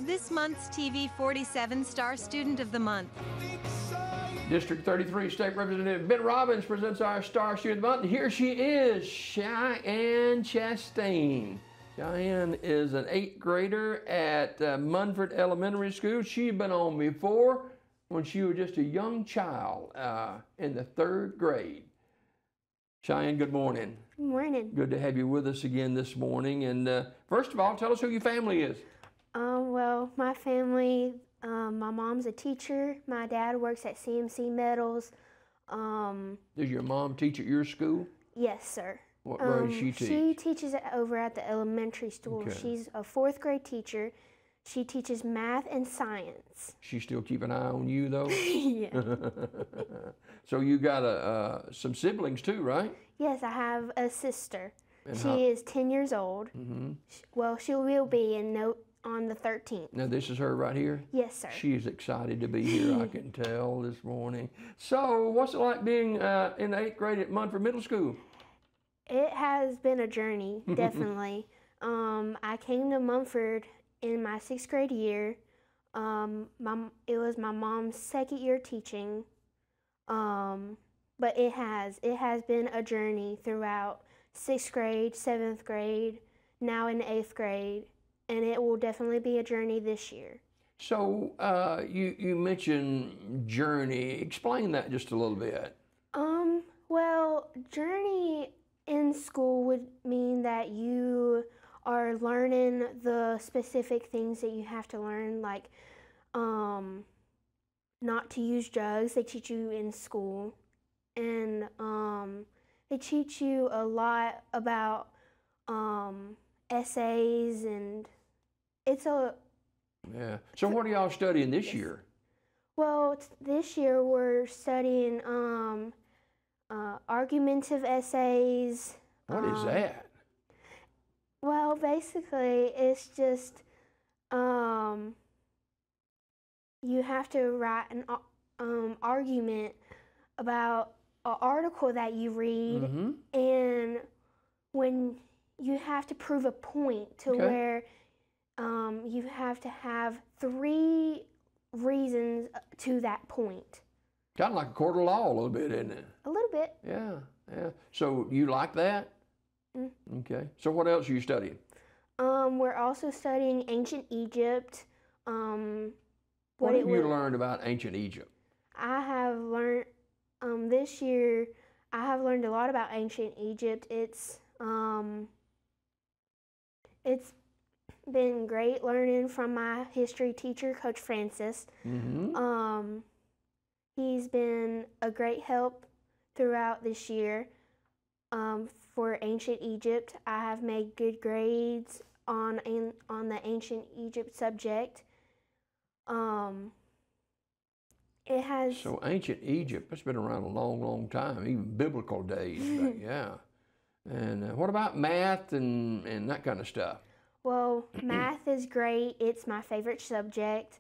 this month's TV 47 Star Student of the Month. District 33 State Representative Ben Robbins presents our Star Student of the Month. And here she is, Cheyenne Chasteen. Cheyenne is an 8th grader at Munford Elementary School. She's been on before when she was just a young child in the 3rd grade. Cheyenne, good morning. Good morning. Good to have you with us again this morning. And first of all, tell us who your family is. Well, my family, my mom's a teacher. My dad works at CMC Metals. Does your mom teach at your school? Yes, sir. What grade does she teach? She teaches over at the elementary school. Okay. She's a 4th grade teacher. She teaches math and science. She still keep an eye on you, though? Yeah. So you got some siblings, too, right? Yes, I have a sister. And she is 10 years old. Mm-hmm. Well, she will be on the 13th. Now, this is her right here? Yes, sir. She's excited to be here, I can tell, this morning. So, what's it like being in the 8th grade at Munford Middle School? It has been a journey, definitely. I came to Munford in my 6th grade year. It was my mom's 2nd year teaching. But it has been a journey throughout 6th grade, 7th grade, now in the 8th grade. And it will definitely be a journey this year. So, you mentioned journey. Explain that just a little bit. Well, journey in school would mean that you are learning the specific things that you have to learn, like not to use drugs. They teach you in school. And they teach you a lot about essays, and it's a... Yeah. So what are y'all studying this year? Well, this year we're studying argumentative essays. What is that? Well, basically, it's just you have to write an argument about an article that you read, Mm-hmm. and when you have to prove a point to where you have to have 3 reasons to that point. Kind of like a court of law a little bit, isn't it? A little bit. Yeah, yeah. So you like that? Mm. Okay. So what else are you studying? We're also studying ancient Egypt. What have you learned about ancient Egypt? I have learned this year. I have learned a lot about ancient Egypt. It's been great learning from my history teacher, Coach Francis. Mm-hmm. He's been a great help throughout this year. For ancient Egypt, I have made good grades on the ancient Egypt subject. It has... So ancient Egypt, it's been around a long, long time, even biblical days. But yeah. And what about math and that kind of stuff? Well, math is great. It's my favorite subject.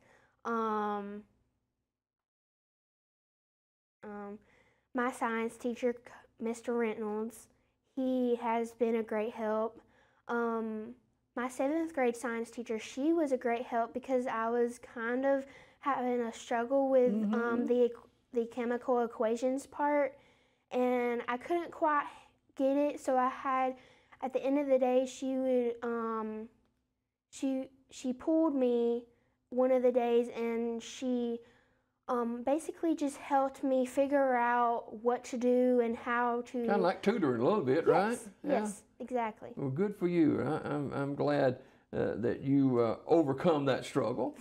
My science teacher, Mr. Reynolds, he has been a great help. My 7th grade science teacher, she was a great help because I was kind of having a struggle with the chemical equations part, and I couldn't quite get it. So I had, at the end of the day, she would she pulled me one of the days, and she basically just helped me figure out what to do and how to... Kind of like tutoring a little bit, right? Yeah. Yes, exactly. Well, good for you. I'm glad that you overcome that struggle.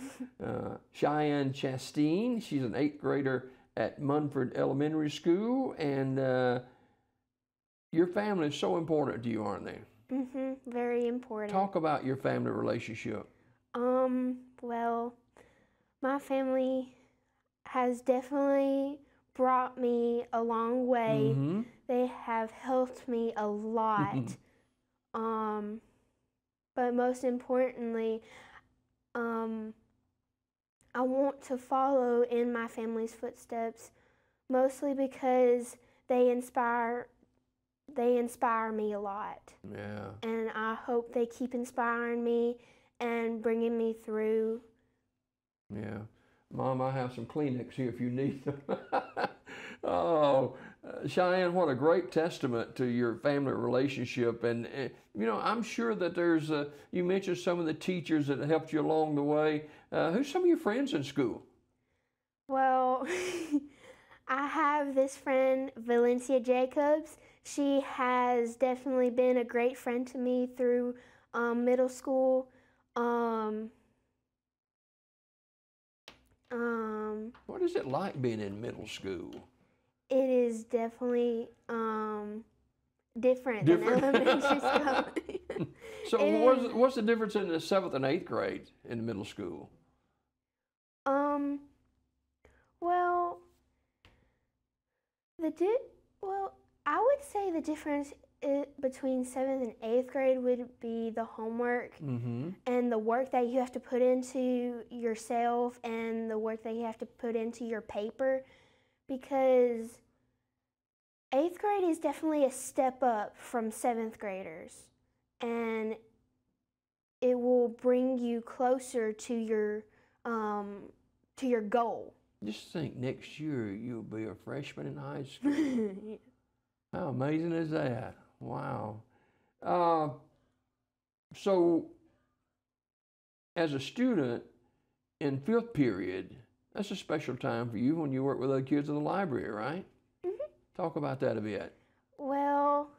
Cheyenne Chasteen, she's an 8th grader at Munford Elementary School, and your family is so important to you, aren't they? Mm-hmm, very important. Talk about your family relationship. Well, my family has definitely brought me a long way. Mm-hmm. They have helped me a lot. But most importantly, I want to follow in my family's footsteps, mostly because they inspire me a lot. Yeah. And I hope they keep inspiring me and bringing me through Yeah. Mom, I have some Kleenex here if you need them. Oh, Cheyenne, what a great testament to your family relationship. And, you know, I'm sure that there's, you mentioned some of the teachers that helped you along the way. Who's some of your friends in school? Well, I have this friend, Valencia Jacobs. She has definitely been a great friend to me through middle school. What is it like being in middle school? It is definitely different than elementary school. So what's the difference in the 7th and 8th grade in middle school? Well, well, I would say the difference between 7th and 8th grade would be the homework and the work that you have to put into yourself and the work that you have to put into your paper, because 8th grade is definitely a step up from 7th graders, and it will bring you closer to your goal. Just think, next year you'll be a freshman in high school. Yeah. How amazing is that? Wow. So, as a student in 5th period, that's a special time for you when you work with other kids in the library, right? Talk about that a bit. Well,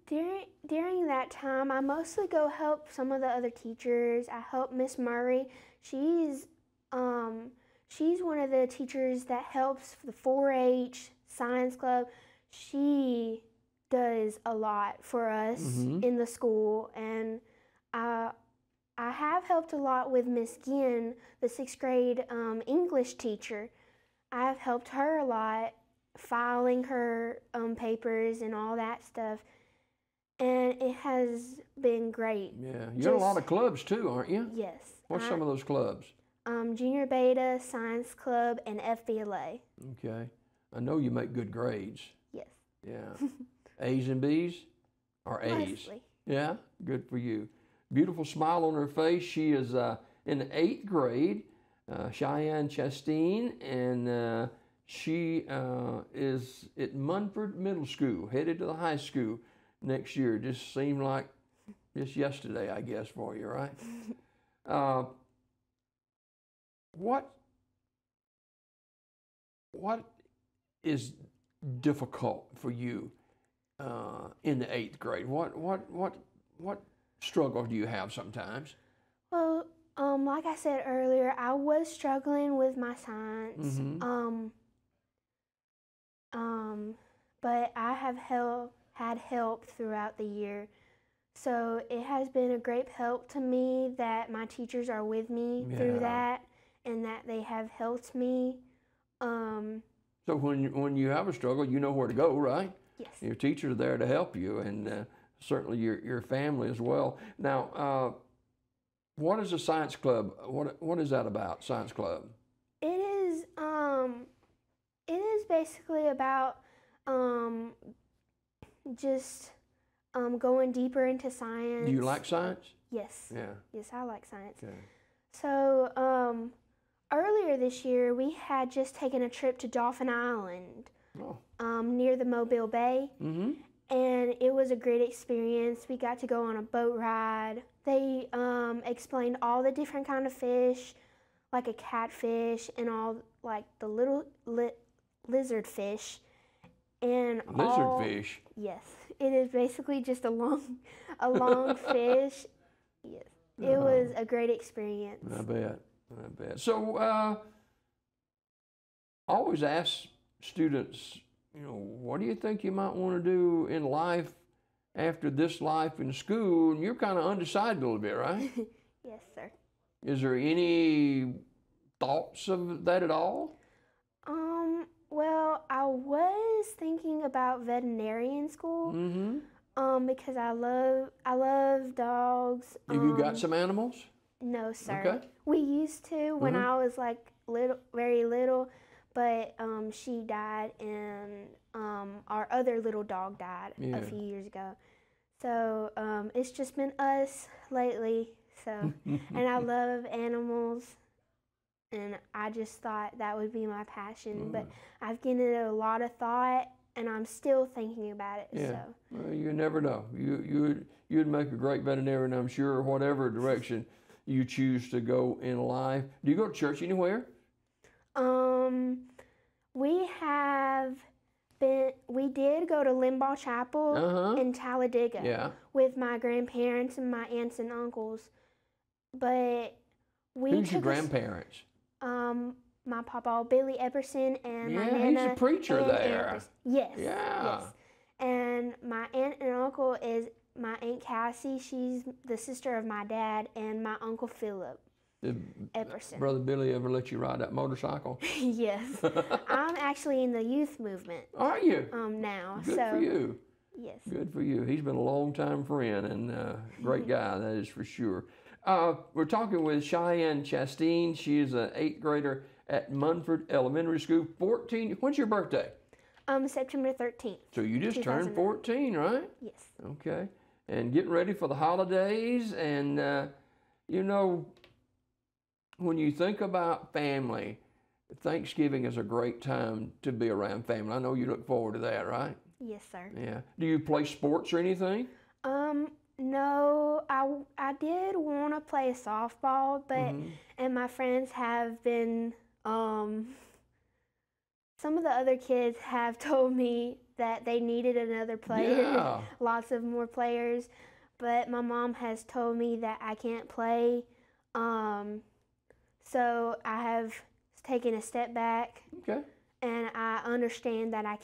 during that time, I mostly go help some of the other teachers. I help Miss Murray. She's one of the teachers that helps the 4-H science club. She does a lot for us in the school, and I have helped a lot with Miss Ginn, the 6th grade English teacher. I've helped her a lot, filing her papers and all that stuff, and it has been great. Yeah, you're in a lot of clubs too, aren't you? Yes. What's some of those clubs? Junior Beta, Science Club, and FBLA. Okay. I know you make good grades. Yes. Yeah. A's and B's? Or A's? Mostly. Yeah, good for you. Beautiful smile on her face. She is in the 8th grade, Cheyenne Chasteen, and she is at Munford Middle School, headed to the high school next year. Just seemed like just yesterday, I guess, for you, right? What is difficult for you in the 8th grade? What struggle do you have sometimes? Well, like I said earlier, I was struggling with my science. But I have had help throughout the year. So it has been a great help to me that my teachers are with me through that, and that they have helped me. So when you have a struggle, you know where to go, right? Yes. Your teachers are there to help you, and certainly your family as well. Now, what is a science club? What is that about, science club? It is basically about just going deeper into science. Do you like science? Yes. Yeah. Yes, I like science. Okay. So earlier this year, we had just taken a trip to Dauphin Island, near the Mobile Bay, and it was a great experience. We got to go on a boat ride. They explained all the different kind of fish, like a catfish and like the little lizard fish. And lizard fish? Yes. It is basically just a long fish. Yes. It was a great experience. I bet. So, I always ask students, what do you think you might want to do in life after this life in school? And you're kind of undecided a little bit, right? Yes, sir. Is there any thoughts of that at all? Well, I was thinking about veterinarian school. Because I love dogs. Have you got some animals? No, sir. Okay. We used to when I was like very little, but she died, and our other little dog died a few years ago. So it's just been us lately. So, and I love animals, and I just thought that would be my passion. But I've given it a lot of thought, and I'm still thinking about it. Yeah. So. Well, you never know. You'd make a great veterinarian, I'm sure, whatever direction you choose to go in life. Do you go to church anywhere? We did go to Limbaugh Chapel in Talladega with my grandparents and my aunts and uncles. But Who's your grandparents? My papa, Billy Epperson, and my Nana. He's a preacher there. Epperson. Yes. Yeah. Yes. And my aunt and uncle is my Aunt Cassie. She's the sister of my dad, and my Uncle Philip Epperson. Brother Billy ever let you ride that motorcycle? Yes. I'm actually in the youth movement. Are you? Now. Good for you. Yes. Good for you. He's been a long-time friend and great guy, that is for sure. We're talking with Cheyenne Chasteen. She is an 8th grader at Munford Elementary School. 14. When's your birthday? September 13th. So you just turned 14, right? Yes. Okay. And getting ready for the holidays. And, you know, when you think about family, Thanksgiving is a great time to be around family. I know you look forward to that, right? Yes, sir. Yeah. Do you play sports or anything? No, I did want to play softball, but and my friends have been some of the other kids have told me that they needed another player, lots of more players, but my mom has told me that I can't play. So I have taken a step back. Okay. And I understand that I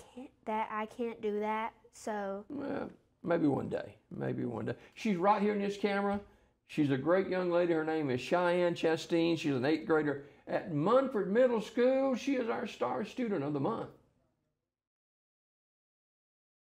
can't do that. So well, maybe one day. Maybe one day. She's right here in this camera. She's a great young lady. Her name is Cheyenne Chasteen. She's an 8th grader at Munford Middle School. She is our star student of the month.